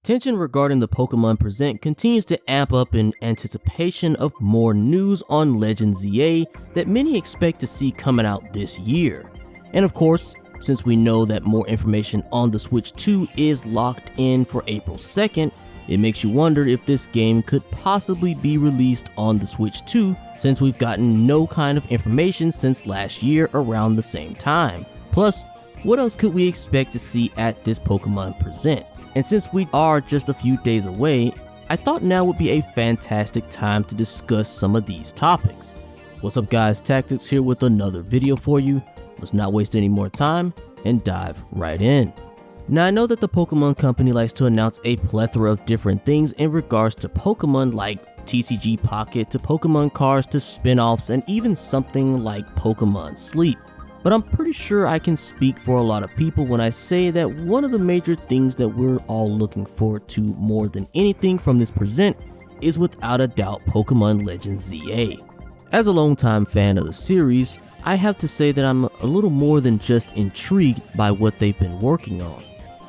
tension regarding the Pokémon Present continues to amp up in anticipation of more news on Legends ZA that many expect to see coming out this year. And of course, since we know that more information on the Switch 2 is locked in for April 2nd, it makes you wonder if this game could possibly be released on the Switch 2 since we've gotten no kind of information since last year around the same time. Plus, what else could we expect to see at this Pokémon Present? And since we are just a few days away, I thought now would be a fantastic time to discuss some of these topics. What's up guys, Tactics here with another video for you. Let's not waste any more time and dive right in. Now I know that the Pokemon company likes to announce a plethora of different things in regards to Pokemon, like TCG Pocket to Pokemon cards to spin-offs and even something like Pokemon Sleep. But I'm pretty sure I can speak for a lot of people when I say that one of the major things that we're all looking forward to more than anything from this present is without a doubt Pokémon Legends ZA. As a longtime fan of the series, I have to say that I'm a little more than just intrigued by what they've been working on.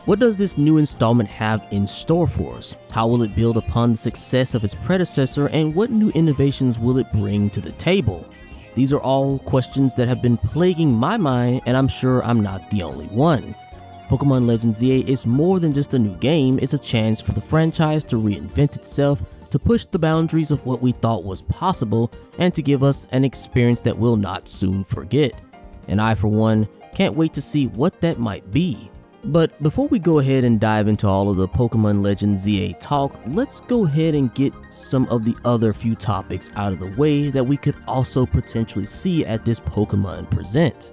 What does this new installment have in store for us? How will it build upon the success of its predecessor, and what new innovations will it bring to the table? These are all questions that have been plaguing my mind, and I'm sure I'm not the only one. Pokémon Legends ZA is more than just a new game, it's a chance for the franchise to reinvent itself, to push the boundaries of what we thought was possible, and to give us an experience that we'll not soon forget. And I, for one, can't wait to see what that might be. But before we go ahead and dive into all of the Pokémon Legends ZA talk, let's go ahead and get some of the other few topics out of the way that we could also potentially see at this Pokémon Present.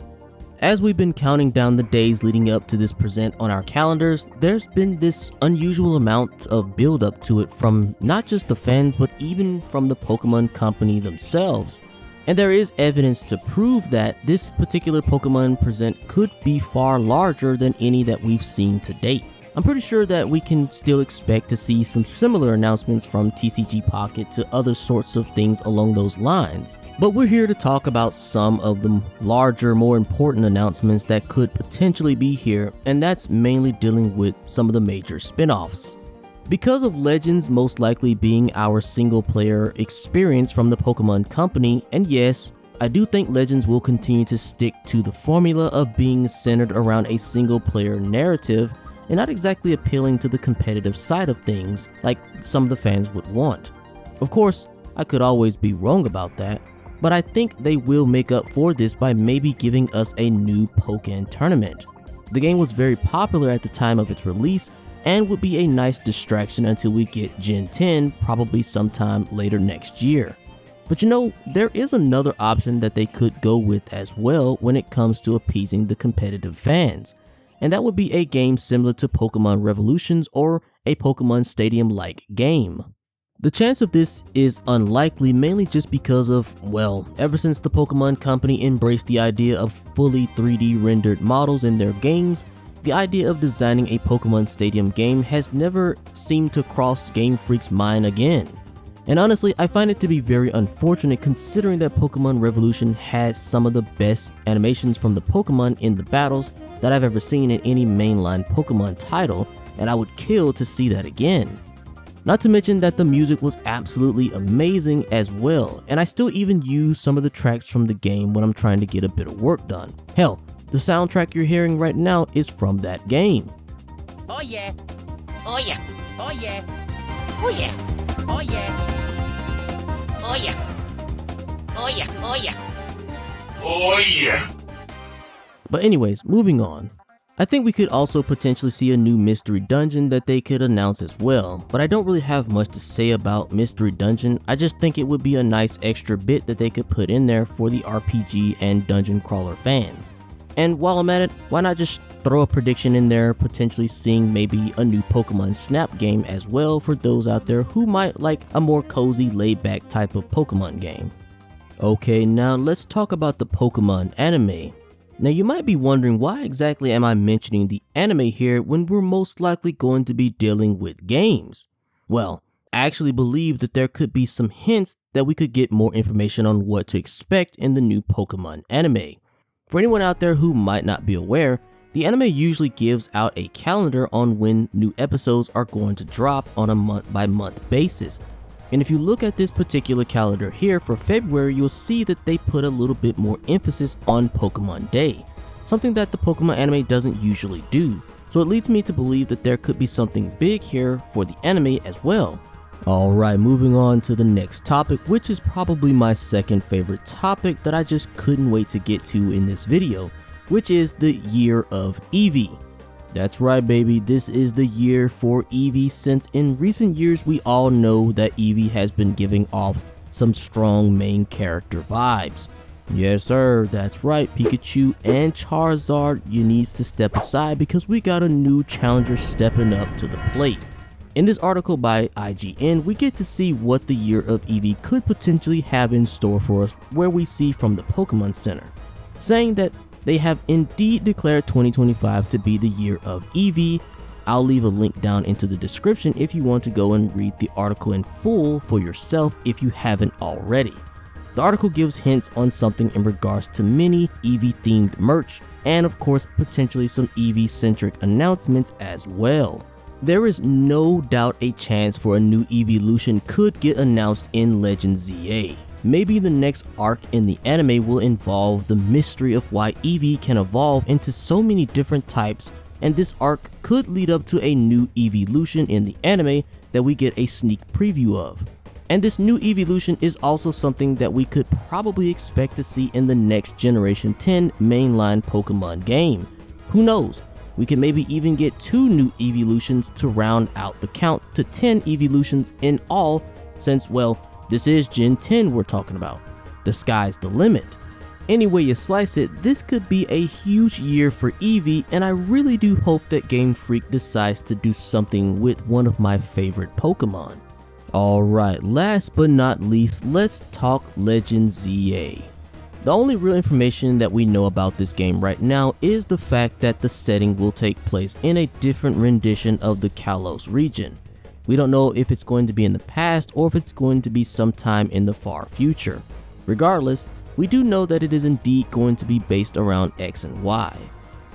As we've been counting down the days leading up to this present on our calendars, there's been this unusual amount of build up to it from not just the fans but even from the Pokemon company themselves. And there is evidence to prove that this particular Pokemon Present could be far larger than any that we've seen to date. I'm pretty sure that we can still expect to see some similar announcements from TCG Pocket to other sorts of things along those lines. But we're here to talk about some of the larger, more important announcements that could potentially be here, and that's mainly dealing with some of the major spin-offs. Because of Legends most likely being our single player experience from the Pokemon company, and yes, I do think Legends will continue to stick to the formula of being centered around a single player narrative and not exactly appealing to the competitive side of things like some of the fans would want. Of course, I could always be wrong about that, but I think they will make up for this by maybe giving us a new Pokken Tournament. The game was very popular at the time of its release and would be a nice distraction until we get Gen 10 probably sometime later next year. But you know, there is another option that they could go with as well when it comes to appeasing the competitive fans, and that would be a game similar to Pokemon Revolutions or a Pokemon Stadium-like game. The chance of this is unlikely mainly just because of, well, ever since the Pokemon company embraced the idea of fully 3D rendered models in their games, the idea of designing a Pokemon Stadium game has never seemed to cross Game Freak's mind again. And honestly, I find it to be very unfortunate considering that Pokemon Revolution has some of the best animations from the Pokemon in the battles that I've ever seen in any mainline Pokemon title, and I would kill to see that again. Not to mention that the music was absolutely amazing as well, and I still even use some of the tracks from the game when I'm trying to get a bit of work done. Hell, the soundtrack you're hearing right now is from that game. Oh yeah, oh yeah, oh yeah, oh yeah, oh yeah, oh yeah, oh yeah, oh yeah, oh yeah. But anyways, moving on. I think we could also potentially see a new mystery dungeon that they could announce as well, but I don't really have much to say about mystery dungeon. I just think it would be a nice extra bit that they could put in there for the RPG and dungeon crawler fans. And while I'm at it, why not just throw a prediction in there, potentially seeing maybe a new Pokemon Snap game as well for those out there who might like a more cozy, laid-back type of Pokemon game. Okay, now let's talk about the Pokemon anime. Now you might be wondering, why exactly am I mentioning the anime here when we're most likely going to be dealing with games? Well, I actually believe that there could be some hints that we could get more information on what to expect in the new Pokemon anime. For anyone out there who might not be aware, The anime usually gives out a calendar on when new episodes are going to drop on a month-by-month basis. And if you look at this particular calendar here for February, you'll see that they put a little bit more emphasis on Pokemon Day, something that the Pokemon anime doesn't usually do. So it leads me to believe that there could be something big here for the anime as well. Alright, moving on to the next topic, which is probably my second favorite topic that I just couldn't wait to get to in this video, which is the Year of Eevee. That's right baby, this is the year for Eevee, since in recent years we all know that Eevee has been giving off some strong main character vibes. Yes sir, that's right, Pikachu and Charizard, you needs to step aside because we got a new challenger stepping up to the plate. In this article by IGN, we get to see what the Year of Eevee could potentially have in store for us, where we see from the Pokemon Center, saying that they have indeed declared 2025 to be the Year of Eevee. I'll leave a link down into the description if you want to go and read the article in full for yourself if you haven't already. The article gives hints on something in regards to many Eevee themed merch and of course potentially some Eevee centric announcements as well. There is no doubt a chance for a new evolution could get announced in Legends ZA. Maybe the next arc in the anime will involve the mystery of why Eevee can evolve into so many different types, and this arc could lead up to a new evolution in the anime that we get a sneak preview of. And this new evolution is also something that we could probably expect to see in the next Generation 10 mainline Pokemon game. Who knows? We could maybe even get 2 new evolutions to round out the count to 10 evolutions in all, since well, this is Gen 10 we're talking about. The sky's the limit. Any way you slice it, this could be a huge year for Eevee, and I really do hope that Game Freak decides to do something with one of my favorite Pokemon. Alright, last but not least, let's talk Legends ZA. The only real information that we know about this game right now is the fact that the setting will take place in a different rendition of the Kalos region. We don't know if it's going to be in the past or if it's going to be sometime in the far future. Regardless, we do know that it is indeed going to be based around X and Y.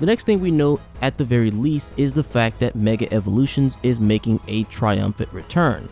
The next thing we know at the very least is the fact that Mega Evolutions is making a triumphant return.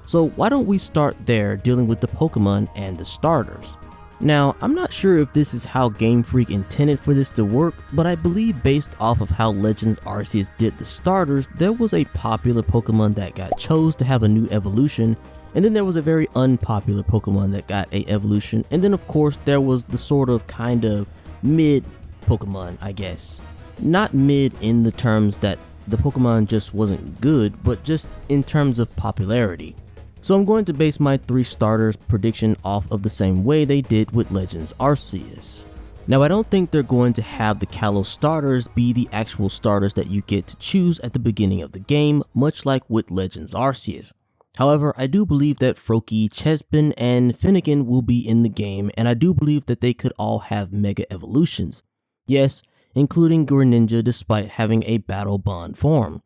So why don't we start there, dealing with the Pokemon and the starters. Now, I'm not sure if this is how Game Freak intended for this to work, but I believe based off of how Legends Arceus did the starters, there was a popular Pokemon that got chose to have a new evolution, and then there was a very unpopular Pokemon that got a evolution, and then of course there was the sort of kind of mid Pokemon, I guess. Not mid in the terms that the Pokemon just wasn't good, but just in terms of popularity. So I'm going to base my 3 starters prediction off of the same way they did with Legends Arceus. Now I don't think they're going to have the Kalos starters be the actual starters that you get to choose at the beginning of the game, much like with Legends Arceus. However, I do believe that Froakie, Chespin, and Finnegan will be in the game, and I do believe that they could all have Mega Evolutions. Yes, including Greninja despite having a Battle Bond form.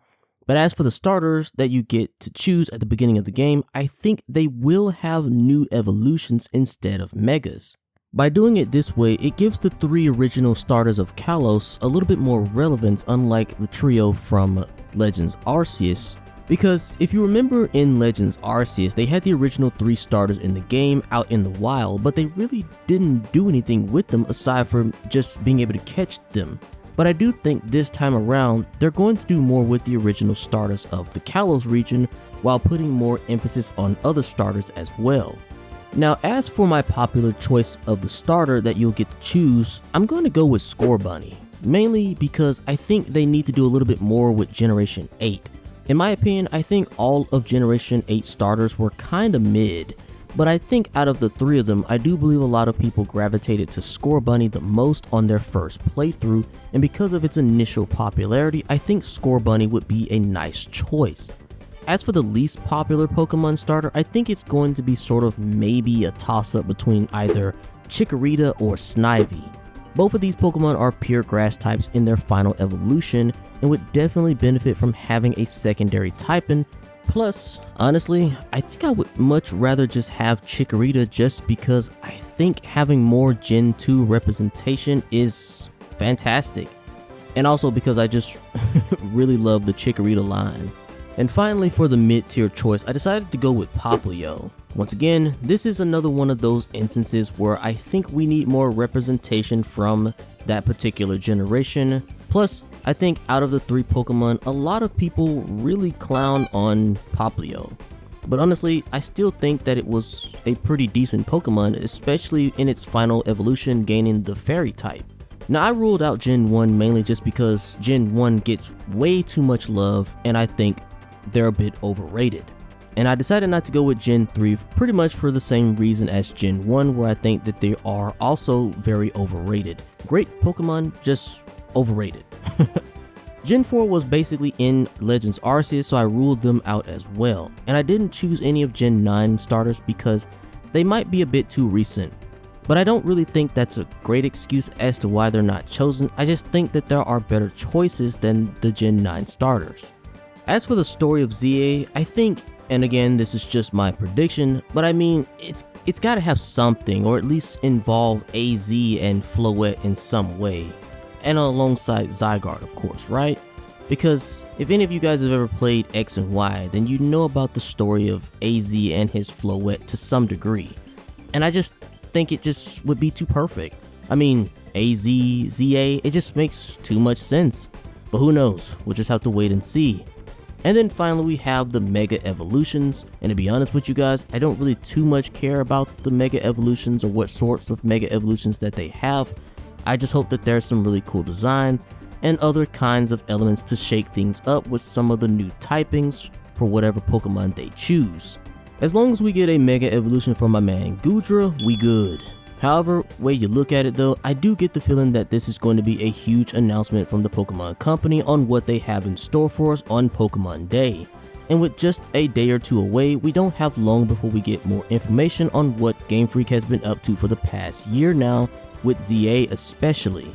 But as for the starters that you get to choose at the beginning of the game, I think they will have new evolutions instead of Megas. By doing it this way, it gives the 3 original starters of Kalos a little bit more relevance, unlike the trio from Legends Arceus. Because if you remember in Legends Arceus, they had the original 3 starters in the game out in the wild, but they really didn't do anything with them aside from just being able to catch them. But I do think this time around, they're going to do more with the original starters of the Kalos region while putting more emphasis on other starters as well. Now as for my popular choice of the starter that you'll get to choose, I'm going to go with Scorbunny, mainly because I think they need to do a little bit more with Generation 8. In my opinion, I think all of Generation 8 starters were kinda mid, but I think out of the 3 of them, I do believe a lot of people gravitated to Scorbunny the most on their first playthrough, and because of its initial popularity, I think Scorbunny would be a nice choice. As for the least popular Pokemon starter, I think it's going to be sort of maybe a toss-up between either Chikorita or Snivy. Both of these Pokemon are pure grass types in their final evolution, and would definitely benefit from having a secondary typing. Plus, honestly, I think I would much rather just have Chikorita just because I think having more Gen 2 representation is fantastic. and also because I just really love the Chikorita line. And finally, for the mid-tier choice, I decided to go with Poplio. Once again, this is another one of those instances where I think we need more representation from that particular generation. Plus, I think out of the 3 Pokemon, a lot of people really clown on Poplio. But honestly, I still think that it was a pretty decent Pokemon, especially in its final evolution gaining the Fairy type. Now, I ruled out Gen 1 mainly just because Gen 1 gets way too much love and I think they're a bit overrated. And I decided not to go with Gen 3 pretty much for the same reason as Gen 1, where I think that they are also very overrated. Great Pokemon, just overrated. Gen 4 was basically in Legends Arceus, so I ruled them out as well. And I didn't choose any of Gen 9 starters because they might be a bit too recent. But I don't really think that's a great excuse as to why they're not chosen. I just think that there are better choices than the Gen 9 starters. As for the story of ZA, I think, and again this is just my prediction, but I mean it's gotta have something, or at least involve AZ and Floette in some way. And alongside Zygarde, of course, right? Because if any of you guys have ever played X and Y, then you know about the story of AZ and his Floette to some degree. And I just think it just would be too perfect. I mean, AZ, ZA, it just makes too much sense. But who knows, we'll just have to wait and see. And then finally we have the Mega Evolutions, and to be honest with you guys, I don't really too much care about the Mega Evolutions or what sorts of Mega Evolutions that they have. I just hope that there's some really cool designs and other kinds of elements to shake things up with some of the new typings for whatever Pokemon they choose. As long as we get a Mega Evolution for my man Goodra, we good. However, way you look at it though, I do get the feeling that this is going to be a huge announcement from the Pokemon Company on what they have in store for us on Pokemon Day. And with just a day or two away, we don't have long before we get more information on what Game Freak has been up to for the past year now, with ZA especially.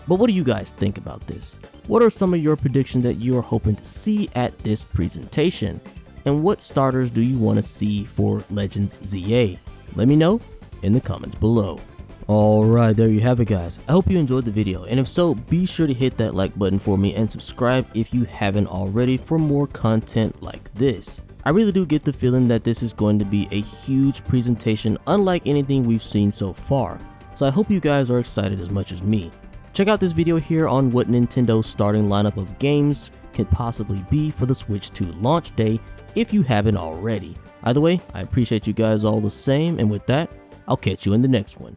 But what do you guys think about this? What are some of your predictions that you are hoping to see at this presentation? And what starters do you want to see for Legends ZA? Let me know in the comments below. Alright, there you have it guys. I hope you enjoyed the video, and if so, be sure to hit that like button for me and subscribe if you haven't already for more content like this. I really do get the feeling that this is going to be a huge presentation unlike anything we've seen so far, so I hope you guys are excited as much as me. Check out this video here on what Nintendo's starting lineup of games can possibly be for the Switch 2 launch day if you haven't already. Either way, I appreciate you guys all the same, and with that, I'll catch you in the next one.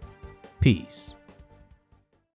Peace.